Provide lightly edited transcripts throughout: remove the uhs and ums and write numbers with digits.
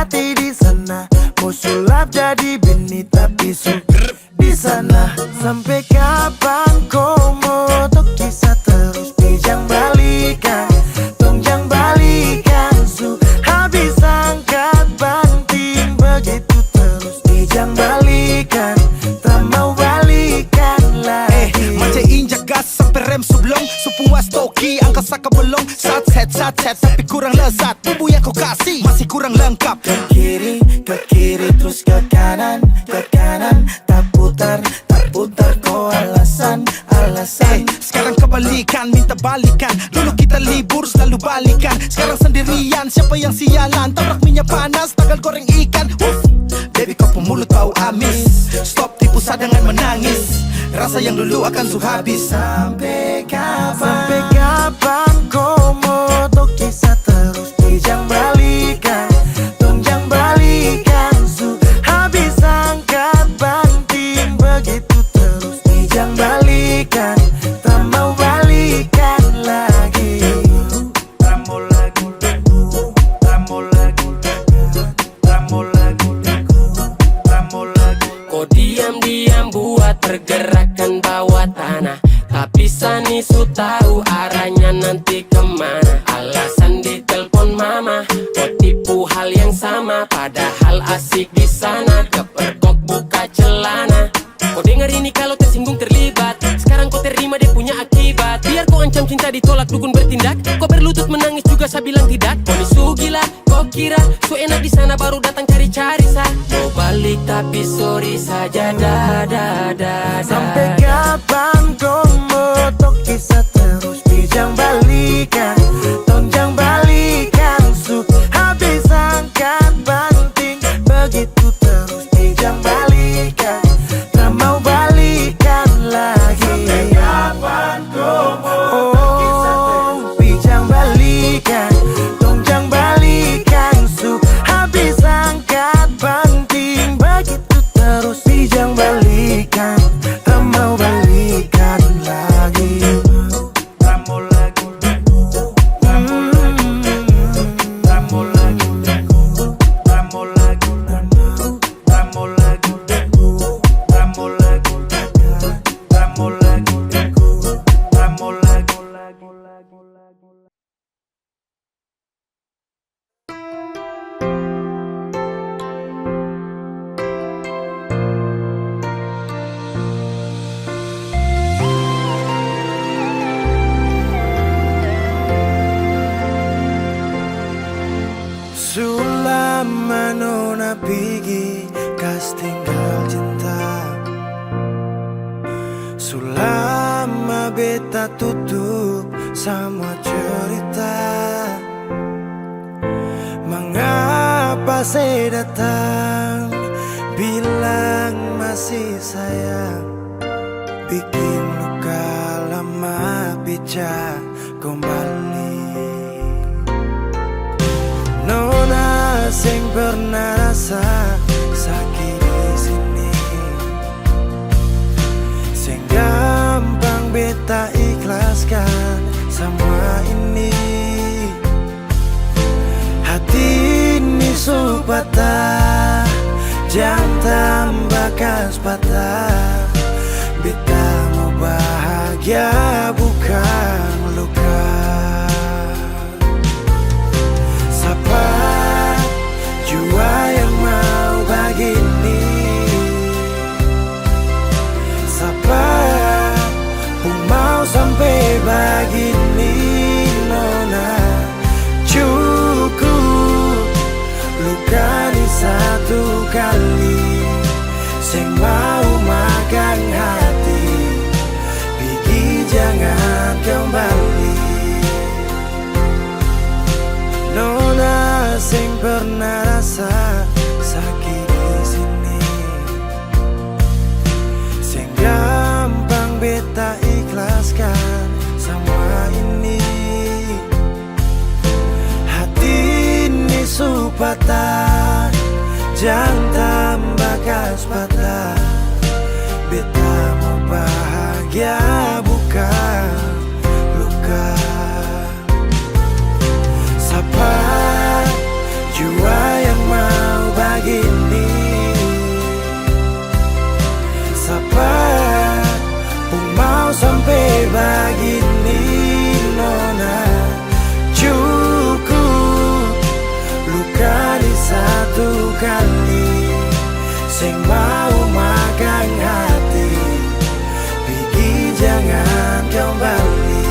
mati di sana. Mau sulap jadi bini tapi di sana. Sampai kapan kau mau tok kisah terus? Pijang balikan, tongjang balikan. Habis angkat banting begitu terus. Pijang balikan, tak mau balikan lagi. Macam injak gas sampai rem sublong. Sepuas toki angka saka belong. Sat set tapi kurang lezat. Bumbu yang kau kasih masih kurang lengkap. Ke kiri terus ke kanan tak putar kau alasan. Sekarang kebalikan, minta balikan. Dulu kita libur selalu balikan. Sekarang sendirian, siapa yang sialan? Tabrak minyak panas, tagal goreng ikan. Baby kau pemulut bau amis. Stop tipu sadangan menangis. Rasa yang dulu akan habis. Sampai kapan kau mau tok kisah terus? Pijang balikan, tongjang balikan. Habis angkat banting begitu terus. Pijang balikan, tak mau balikan lagi. Kau diam-diam buat pergerakan bawah tanah. Tapi Sani su tahu arahnya nanti kemana. Alasan di telepon mama, kau tipu hal yang sama. Padahal asik di sana, kepergok buka celana. Kau dengar ini kalau tersinggung terlibat. Sekarang kau terima dia punya akibat. Biar kau ancam cinta ditolak dukun bertindak. Kau berlutut menangis juga saya bilang tidak. Kau ni su gila, kau kira su enak di sana baru datang cari-cari sa. Mau balik tapi sorry saja da. Sampai kapan kau mau tok kisah terus? Pijang balikan, tongjang balikan. Habis angkat banting begitu terus. Pijang balikan, tak mau balikan lagi. Sampai kapan kau mau tok kisah terus? Pijang balikan, tongjang balikan. Habis angkat banting begitu terus. Pijang balikan, tak mau balikan lagi. Sulama nona pigi kas tinggal cinta. Sulama beta tutup semua cerita. Mengapa saya datang bilang masih sayang? Bikin luka lama bicara kembali. Nona sing pernah rasa sakit di sini, sing gampang beta ikhlaskan semua ini. Hati ini su patah, jangan tambah kas patah. Beta mau bahagia bukan luka. Jua yang mau begini, siapa pun mau sampai begini. Nona cukup luka di satu kali, sing mau makan hati. Pergi jangan kembali. Nona sing pernah rasa sakit di sini, sing gampang beta ikhlaskan semua ini. Hati ini su patah, jangan tambah kas patah. Beta mau bahagia bukan luka. Siapa jua yang mau sing mau magang hati, pergi jangan kembali.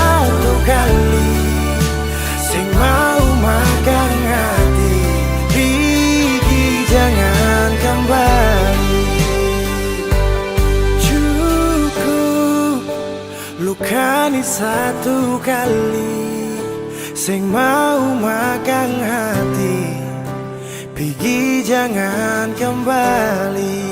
Satu kali sing mau makan hati, pergi jangan kembali. Cukup lukani satu kali, sing mau makan hati, pergi jangan kembali.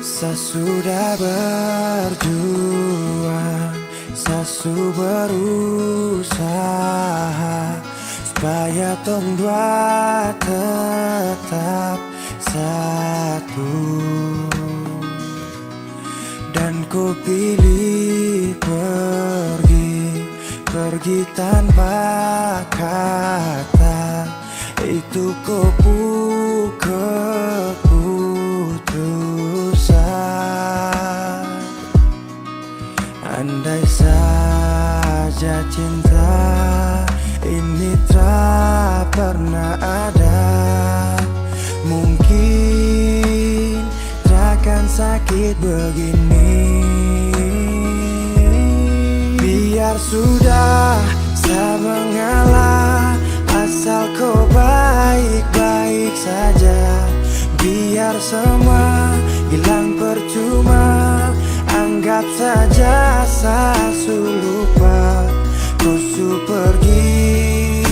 Saya sudah berjuang, saya sudah berusaha supaya tong dua tetap satu. Dan ku pilih pergi tanpa kata, itu keputusan. Andai saja cinta ini tak pernah ada, mungkin takkan sakit begini. Biar sudah saya mengalah, asal kau baik-baik saja. Biar semua hilang percuma, anggap saja saya lupa. Kau su pergi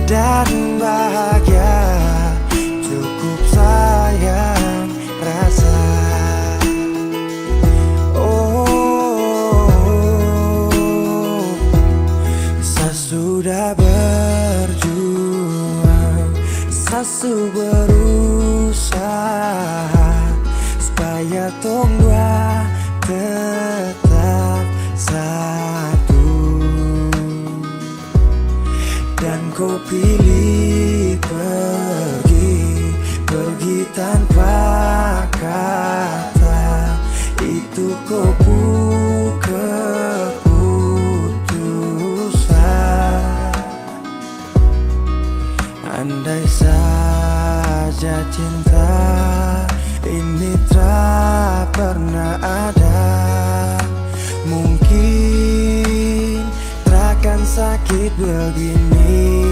dan bahagia, cukup sayang rasa. Saya sudah berjuang, saya sudah berusaha supaya tong dua tetap satu. Dan kau pilih pergi tanpa kata, itu keputusan. Andai saja cinta ini tak pernah ada, mungkin takkan sakit begini.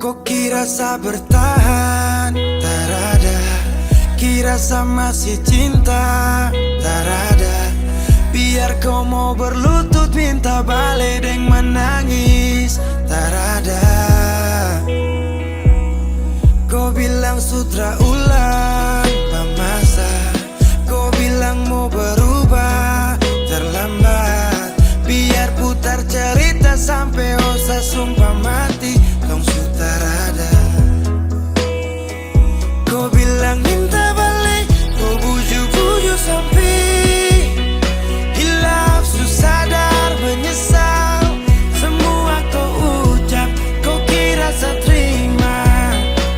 Kok kira sa bertahan? Tak ada. Kira sa masih cinta? Tak ada. Biar kau mau berlutut minta balik deng menangis. Tak ada. Kau bilang sutra ulang pemasa. Kau bilang mau berubah terlambat. Biar putar cerita sampai osa sumpah mati. Tong sutar ada. Kau bilang minta balik. Kau bujuk-bujuk sampai hilaf susah sadar menyesal. Semua kau ucap. Kau kira saya terima.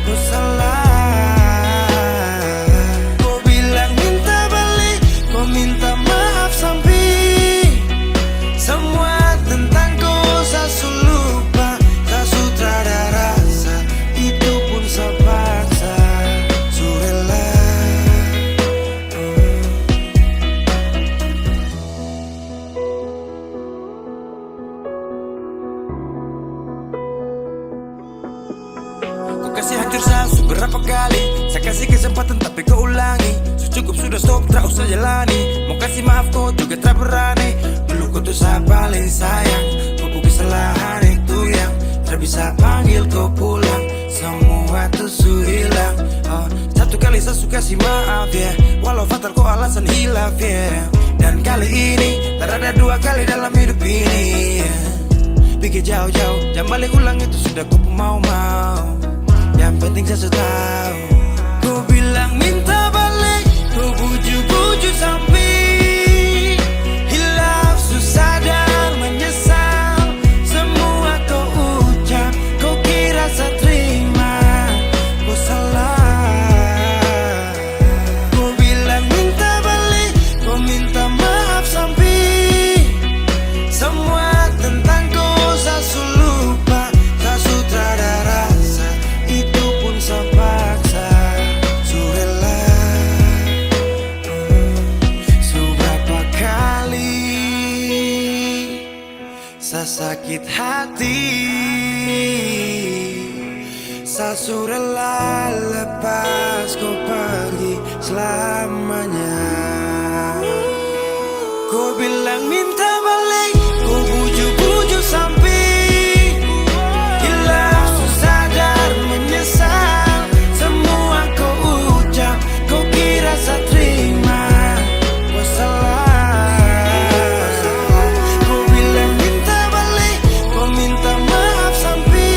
Kau salah. Kau bilang minta balik. Kau minta maaf sampai semua tentang kau saya lupa. Tak sutradara rasa. Itu pun saya paksa. Surela. Kau kasih hancur saya beberapa kali. Saya kasih kesempatan tapi kau ulangi. Cukup sudah stop, tak usah jalani. Mau kasih maaf kau juga tak berani. Dulu kau tuh saya paling sayang. Kau bukan kesalahan itu yang tak bisa panggil kau pulang. Semua tuh su hilang. Satu kali saya suka kasih maaf ya. Walau fatal kau alasan hilaf ya. Dan kali ini tak ada dua kali dalam hidup ini ya. Pikir jauh-jauh, jangan balik ulang itu sudah kau mau-mau. Yang penting saya sudah tahu. Kau bilang minta balik. Kau bujuk-bujuk sampai hilaf susah dan menyesal. Semua kau ucap. Kau kira saya terima. Kau salah. Kau bilang minta balik. Kau minta maaf sampai semua tentang kau saya lupa. Tak sutradara rasa. Itu pun saya paksa. Surela. Seberapa kali saya sakit hati. Saya surela lepas kau pergi selamanya. Kau bilang minta balik. Kau bujuk-bujuk sampai hilaf susah dan menyesal. Semua kau ucap. Kau kira saya terima. Kau salah. Kau bilang minta balik. Kau minta maaf sampai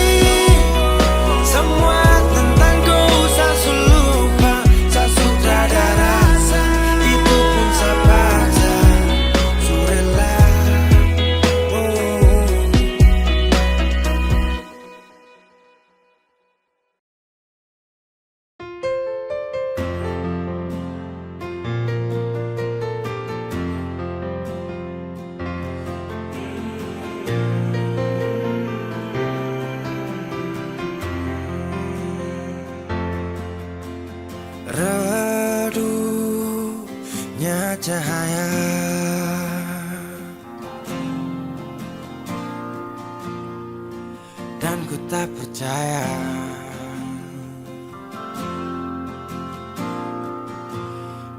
semua tentang kau saya lupa. Saya sutradara rasa. Itu pun saya paksa. Surela. Redupnya cahaya dan ku tak percaya.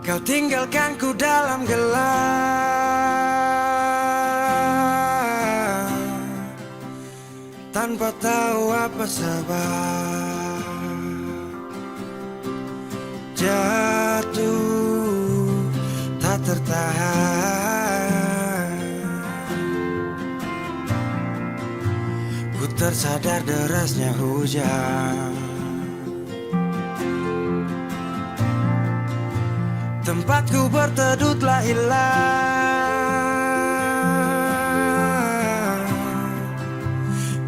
Kau tinggalkan ku dalam gelap tanpa tahu apa sebab. Jatuh tak tertahan. Ku tersadar derasnya hujan. Tempatku berteduh telah hilang.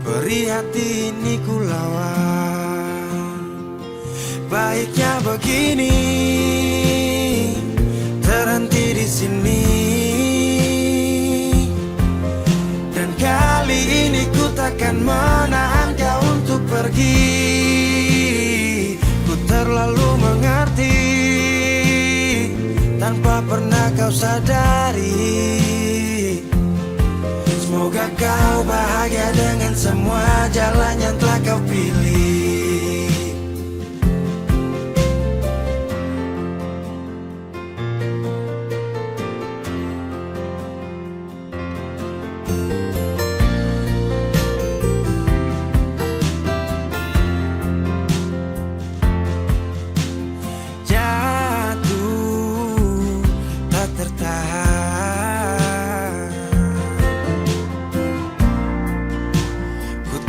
Perih hati ini ku lawan. Baiknya begini, terhenti di sini. Dan kali ini ku takkan menahan kau untuk pergi. Ku terlalu mengerti tanpa pernah kau sadari. Semoga kau bahagia dengan semua jalan yang telah kau pilih.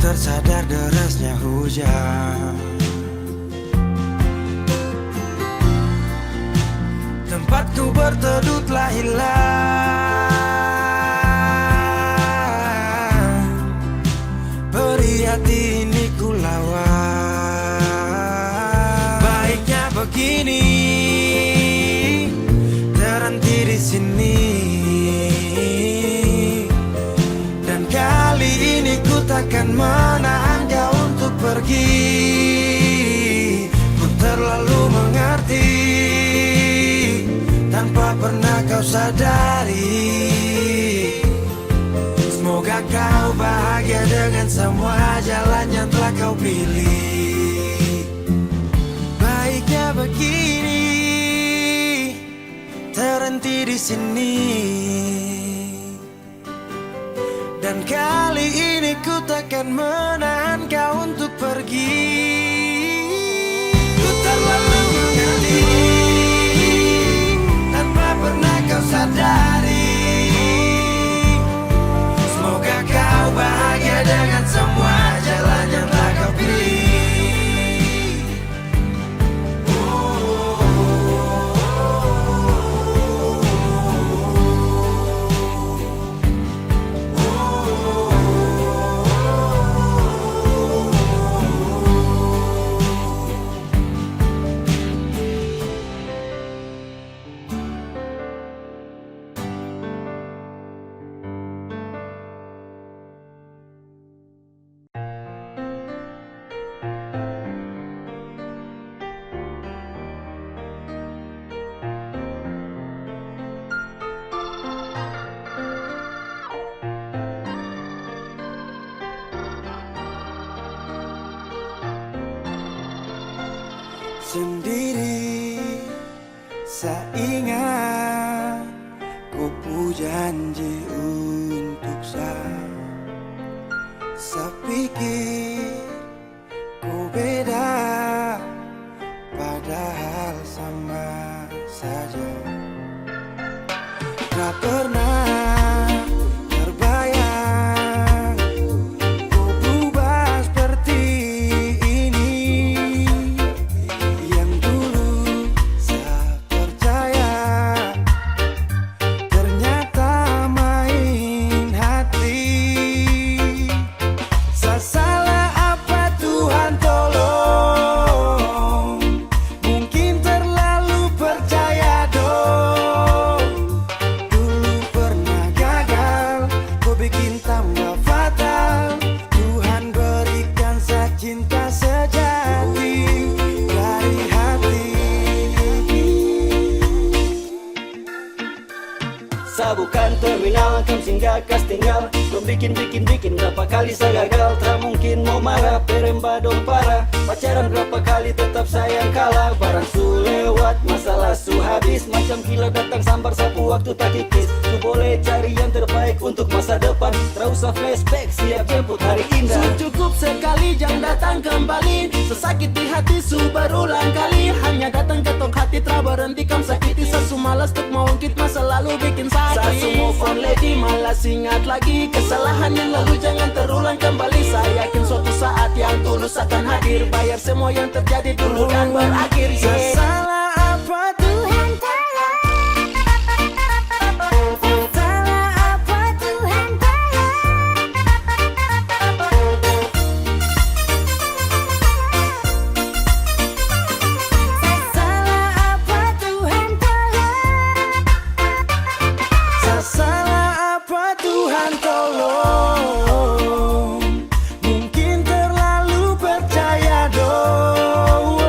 tersadar derasnya hujan. Tempatku berteduh telah hilang, beri hati ini ku lawan. Baiknya begini, terhenti di sini. Dan kali ini ku takkan menahan kau untuk pergi. Ku terlalu mengerti tanpa pernah kau sadari. Semoga kau bahagia dengan semua jalan yang telah kau pilih. Baiknya begini, terhenti di sini. Dan kali ini ku takkan menahan kau untuk pergi. Ku terlalu mengerti tanpa pernah kau sadari. Semoga kau bahagia dengan semua jalan yang telah kau pilih. Sendiri saya ingat ku pu janji untuk saya pikir ku beda, padahal sama saja. Tak pernah terbayang ku berubah seperti ini. Yang dulu saya percaya ternyata main hati. Saya salah apa Tuhan tolong, mungkin terlalu percaya dong. Dulu pernah gagal, ku bikin tambah fatal. Tuhan berikan saya cinta sejati dari hati. Saya bukan terminal, kam singgah kas tinggal. Kau bikin berapa kali saya gagal. Tak mungkin mau marah, peremba dong parah. Pacaran berapa kali tetap sayang kalah. Barang su lewat, masalah su habis. Macam kilat datang sambar sapu waktu tak kikis. Su boleh cari yang terbaik untuk masa depan. Tak usah flashback, siap jemput hari indah. Su cukup sekali, jangan datang kembali. Sesakit di hati su berulang kali. Hanya datang ketok hati, tak berhenti kam sakiti. Sesu malas untuk mengungkit masa lalu bikin sakit. Sesu move on lady, malas ingat lagi kesalahan yang lalu jangan terulang kembali. Saya yakin suatu saat yang tulus akan hadir, bayar semua yang terjadi dulu dan berakhir. Salah apa Tuhan tolong, salah apa Tuhan tolong, salah apa Tuhan tolong, salah apa Tuhan tolong, mungkin terlalu percaya dong.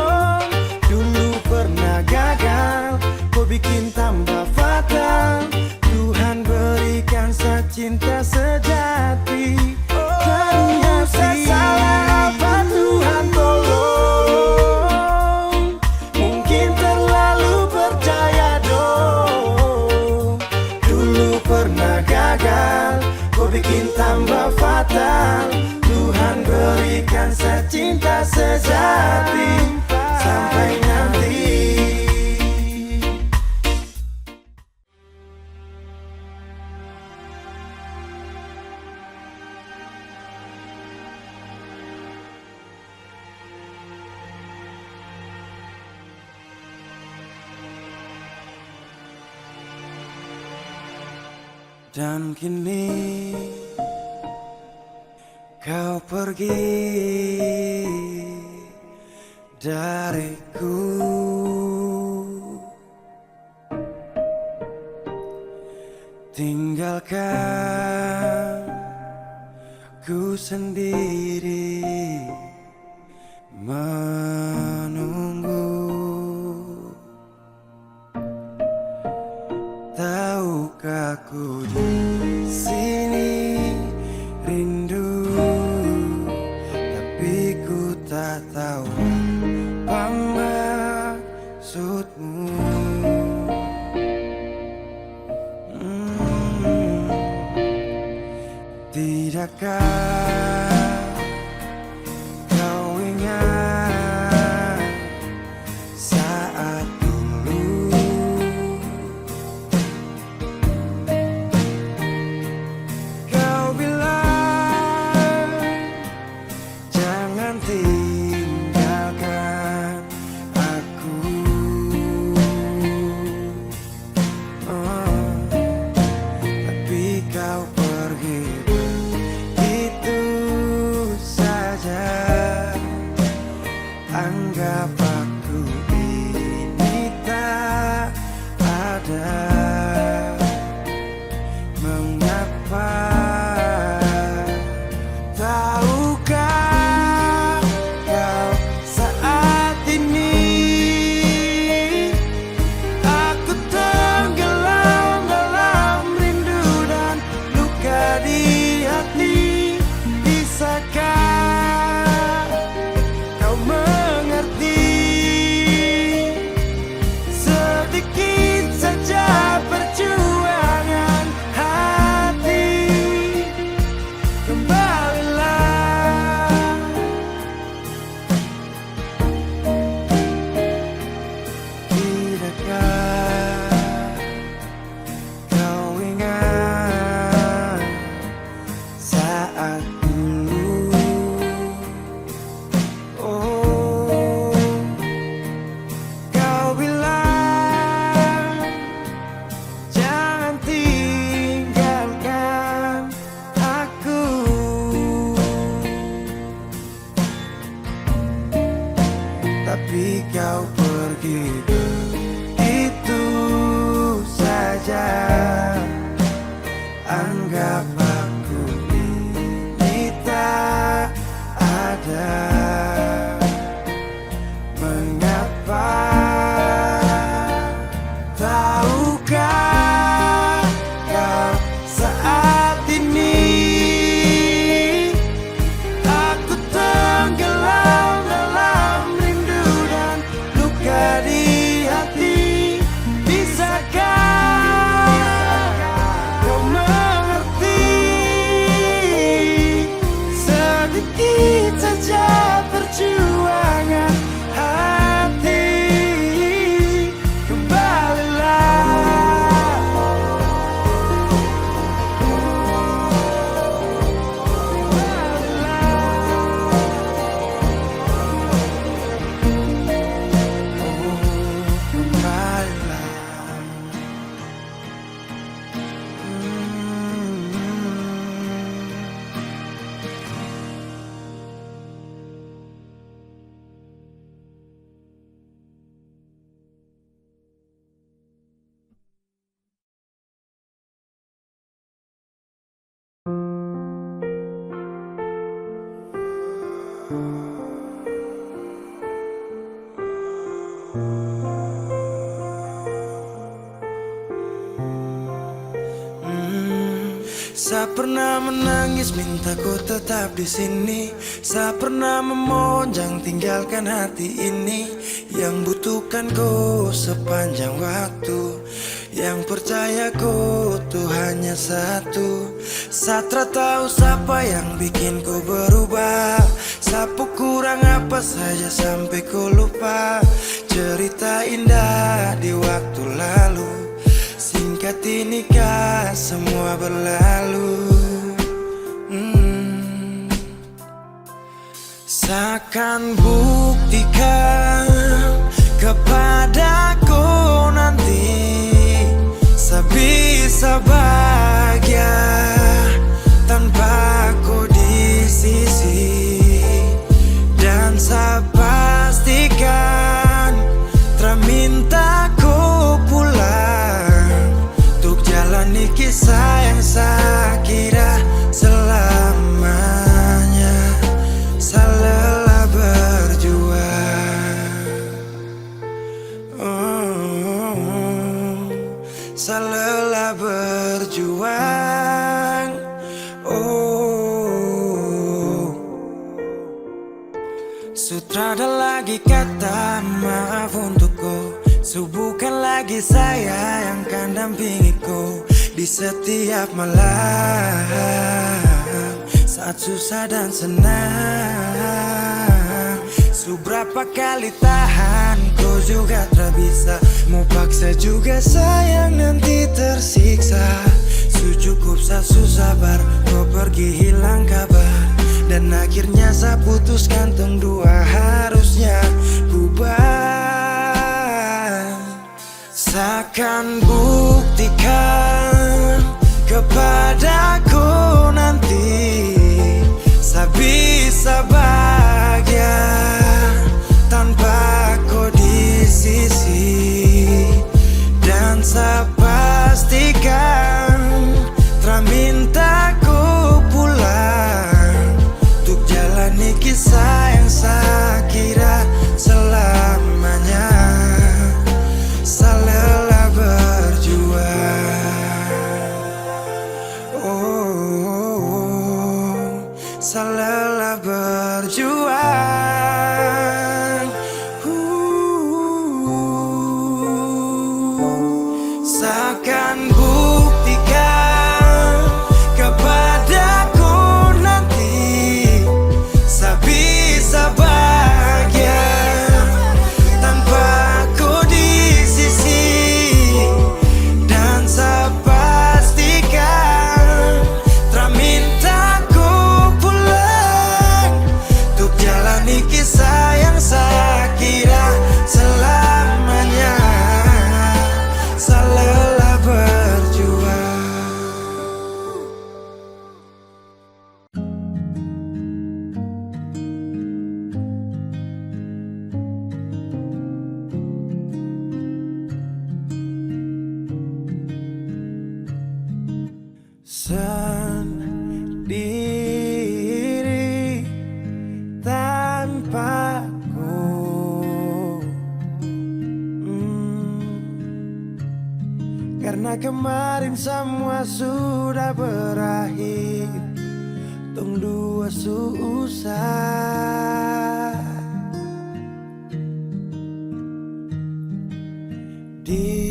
Dulu pernah gagal, ku bikin tambah fatal. Tuhan berikan saya cinta sejati dari hati. Salah apa Tuhan tolong, mungkin terlalu percaya dong. Dulu pernah gagal, ku bikin tambah fatal. Tuhan berikan saya cinta sejati sampai nanti. Dan kini kau pergi dariku, tinggalkan ku sendiri menunggu. Tahukah ku di sini rindu, tapi ku tak tahu apa maksudmu. Tidakkah kau ingat saat dulu kau bilang jangan tinggalkan aku. Tapi kau pergi begitu saja. Anggap aku ini tak ada. Mengapa? Tahukah kau saat ini aku tenggelam dalam rindu dan luka di hati. Bisakah kau mengerti sedikit saja perjuangan hati? Kembalilah, tidakkah kau ingat saat dulu? Oh, kau bilang jangan tinggalkan aku. Tapi kau pergi begitu saja. Anggap aku ini tak ada. Mengapa? Tahukah kau saat ini aku tenggelam dalam rindu dan luka di hati. Bisakah kau mengerti sedikit saja perjuangan hati? Saya pernah menangis minta kau tetap di sini. Saya pernah memonjang tinggalkan hati ini. Yang butuhkan kau sepanjang waktu. Yang percaya kau tuh hanya satu. Satra tahu siapa yang bikin kau berubah. Sapu kurang apa saja sampai kau lupa. Cerita indah di waktu lalu. Singkat ini kah semua berlalu. Seakan buktikan kepadaku nanti bisa bahagia tanpa kau di sisi. Dan saya pastikan terminta kau pulang untuk jalani kisah yang saya kira selamanya. Saya lelah berjuang, saya lelah berjuang. Sutrada lagi kata maaf untukku, bukan lagi saya yang akan dampingi kau di setiap malam saat susah dan senang. Seberapa kali tahan kau juga tak bisa, mau paksa juga sayang nanti tersiksa. Cukup saya sabar, kau pergi hilang kabar, dan akhirnya saya putuskan tong dua harusnya bubar. Saya akan buktikan kepadaku nanti saya bisa bahagia tanpa kau di sisi. Dan saya pastikan minta ku pulang untuk jalani kisah yang saya kira selamanya. Saya lelah berjuang, saya lelah berjuang. Saya akan buktikan kepadaku nanti saya bisa bahagia tanpa kau di sisi. Dan saya pastikan terminta ku pulang untuk jalani kisah yang saya kira selamanya. Saya lelah berjuang. Sendiri tanpaku, karena kemarin semua sudah berakhir, tong dua susah. Di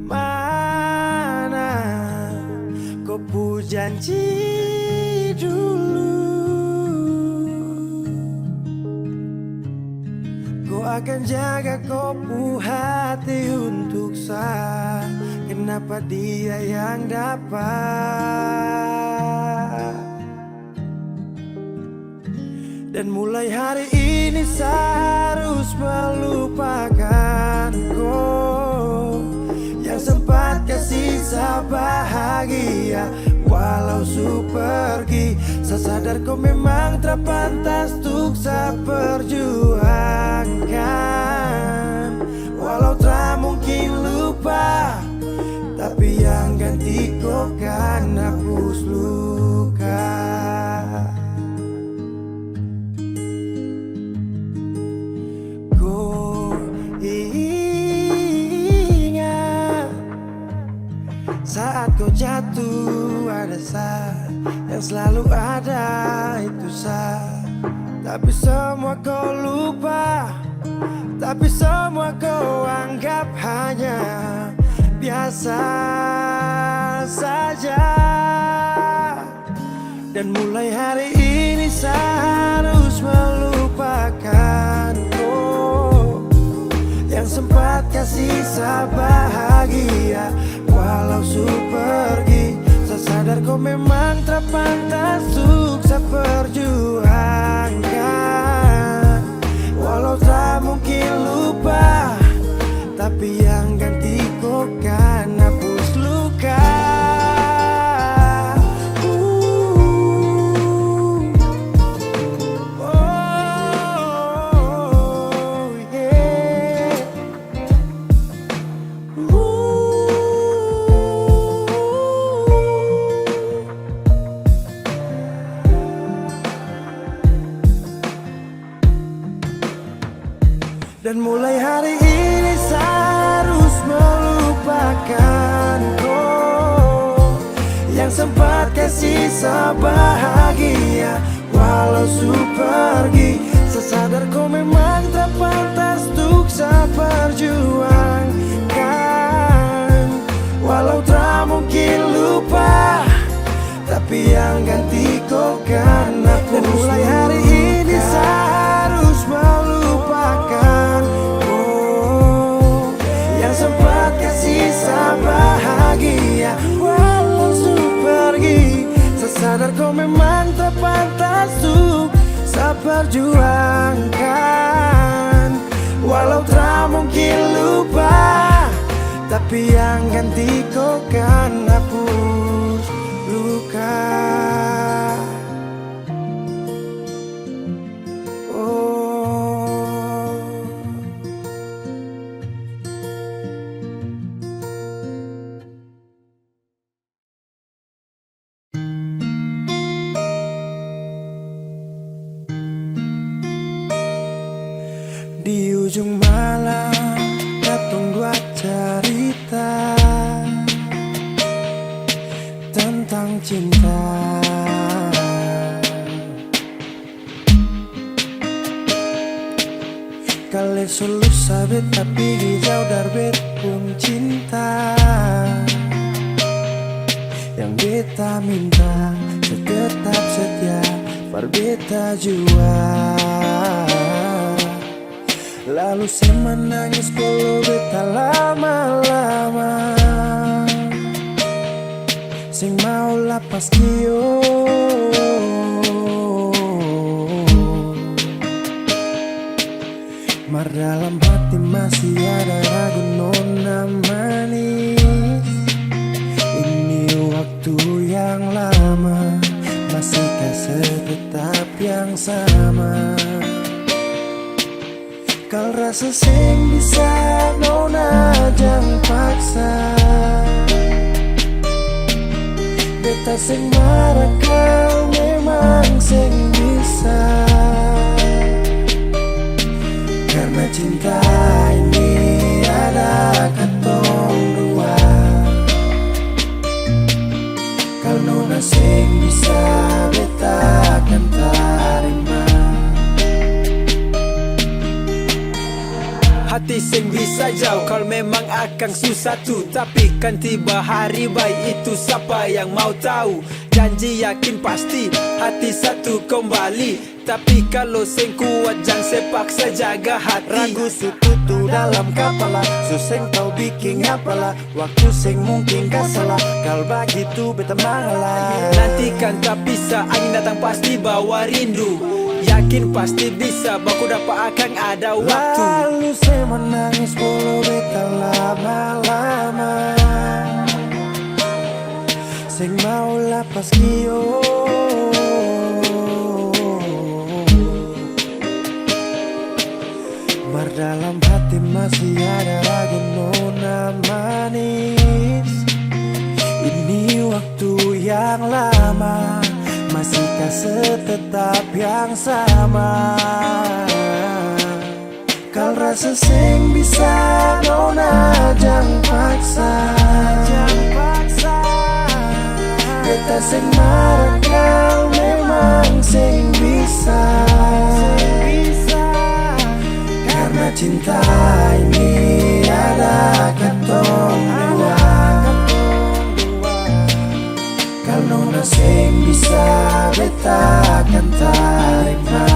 mana kau pu janji dulu, kau akan jaga kau pu hati untuk saya. Kenapa dia yang dapat? Dan mulai hari ini saya harus melupakan kau yang sempat kasih saya bahagia. Walau su pergi, saya sadar kau memang tak pantas untuk saya perjuangkan. Walau tak mungkin lupa, tapi yang ganti kau kan hapus luka. Kau ingat saat kau jatuh, ada saya yang selalu ada, itu saya. Tapi semua kau lupa, tapi semua kau anggap hanya biasa saja. Dan mulai hari ini saya harus melupakan kau yang sempat kasih saya bahagia. Walau su pergi, saya sadar kau memang tak pantas untuk saya perjuangkan. Walau tak mungkin lupa, tapi yang ganti kau kan hapus Dan mulai hari ini saya harus melupakan kau yang sempat kasih sebahagia. Walau su pergi, saya sadar kau memang tak pantas untuk saya perjuangkan. Walau tak mungkin lupa, tapi yang ganti kau kan aku. Dan mulai hari ini saya harus melupakan oh, yang sempat kasih saya bahagia. Walau su pergi, saya sadar kau memang tak pantas untuk saya perjuangkan. Walau tak mungkin lupa, tapi yang ganti kau kan hapus luka. Oh, di ujung malam datang dua cerita tentang cinta. Kali selalu sabit tapi jauh dari pun cinta. Yang beta minta tetap setia berbeta jua. Lalu saya menangis kalau beta lama-lama. Sing mau lapas kio, mar dalam hati masih ada ragu nona manis. Ini waktu yang lama, masihkah setetap yang sama? Kal rasa sing bisa nona jangan paksa. Beta sing marah kau memang sing bisa. Karena cinta ini ada katong dua. Kal nona sing bisa beta akan tarima. Hati sing bisa jauh kalau memang akan susah tuh. Tapi kan tiba hari baik itu siapa yang mau tahu. Janji yakin pasti hati satu kembali. Tapi kalau sing kuat jangan sepaksa jaga hati. Ragu sututu dalam kepala, suseng kau bikin apalah. Waktu sing mungkin gak salah, kal begitu beta mengalah. Nanti kan tak bisa, angin datang pasti bawa rindu. Yakin pasti bisa, baku dapat akan ada waktu. Lalu saya menangis walau beta lama-lama. Sing mau lapas kio, mar dalam hati masih ada ragu nona manis. Ini waktu yang lama, masihkah setetap yang sama? Kal rasa sing bisa nona jangan paksa. Beta sing marah kau memang sing bisa. Karena cinta ini ada katong dua. Kal nona sing bisa beta akan tarima.